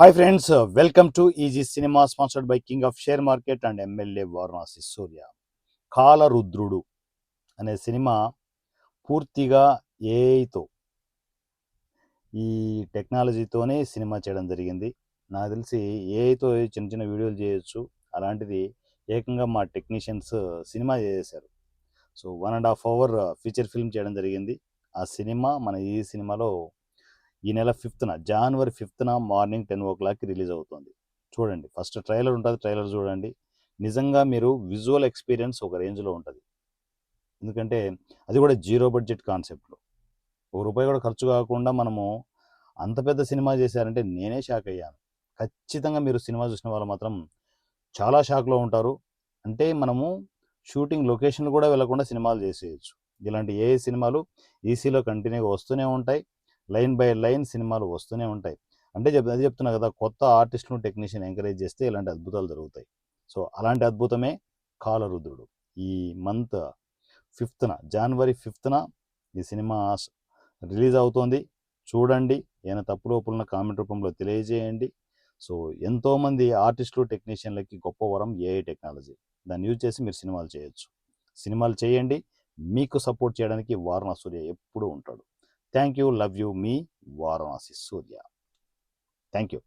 Hi friends, welcome to easy cinema sponsored by king of share market and MLA Varanasi Surya. Kalarudrudu అనే cinema పూర్తిగా ఏఐతో ఈ టెక్నాలజీతోనే cinema చేయడం జరిగింది. నాకు తెలిసి ఏఐతో చిన్న చిన్న వీడియోలు చేయొచ్చు. అలాంటిది ఏకంగా మా టెక్నీషియన్స్ సినిమా చేశారు. సో 1.5 అవర్ ఫీచర్ ఫిల్మ్ చేయడం జరిగింది. ఆ సినిమా మన ఈ సినిమాలో ఈ నెల 5న జనవరి 5న మార్నింగ్ 10 o'clockకి రిలీజ్ అవుతుంది. చూడండి, ఫస్ట్ ట్రైలర్ ఉంటుంది, ట్రైలర్ చూడండి. నిజంగా మీరు విజువల్ ఎక్స్పీరియన్స్ ఒక రేంజ్లో ఉంటుంది. ఎందుకంటే అది కూడా జీరో బడ్జెట్ కాన్సెప్ట్లో, రూపాయి కూడా ఖర్చు కాకుండా మనము అంత పెద్ద సినిమా చేశారంటే నేనే షాక్ అయ్యాను. ఖచ్చితంగా మీరు సినిమా చూసిన వాళ్ళు మాత్రం చాలా షాక్లో ఉంటారు. అంటే మనము షూటింగ్ లొకేషన్లు కూడా వెళ్లకుండా సినిమాలు చేసేయచ్చు. ఇలాంటి ఏ సినిమాలు ఈసీలో కంటిన్యూగా వస్తూనే ఉంటాయి. లైన్ బై లైన్ సినిమాలు వస్తూనే ఉంటాయి. అంటే అది చెప్తున్నా కదా, కొత్త ఆర్టిస్టులు టెక్నీషియన్ ఎంకరేజ్ చేస్తే ఇలాంటి అద్భుతాలు జరుగుతాయి. సో అలాంటి అద్భుతమే కాలరుద్రుడు. ఈ మంత్ 5న జనవరి 5న ఈ సినిమా రిలీజ్ అవుతోంది. చూడండి, ఏమైనా తప్పులు ఒప్పులున్న కామెంట్ రూపంలో తెలియజేయండి. సో ఎంతోమంది ఆర్టిస్టులు టెక్నీషియన్లకి గొప్ప వరం ఏఐ టెక్నాలజీ. దాన్ని యూజ్ చేసి మీరు సినిమాలు చేయొచ్చు. సినిమాలు చేయండి. మీకు సపోర్ట్ చేయడానికి వారణాసి సూర్య ఎప్పుడూ ఉంటాడు. Thank you, love you, me Varanasi Surya. Thank you.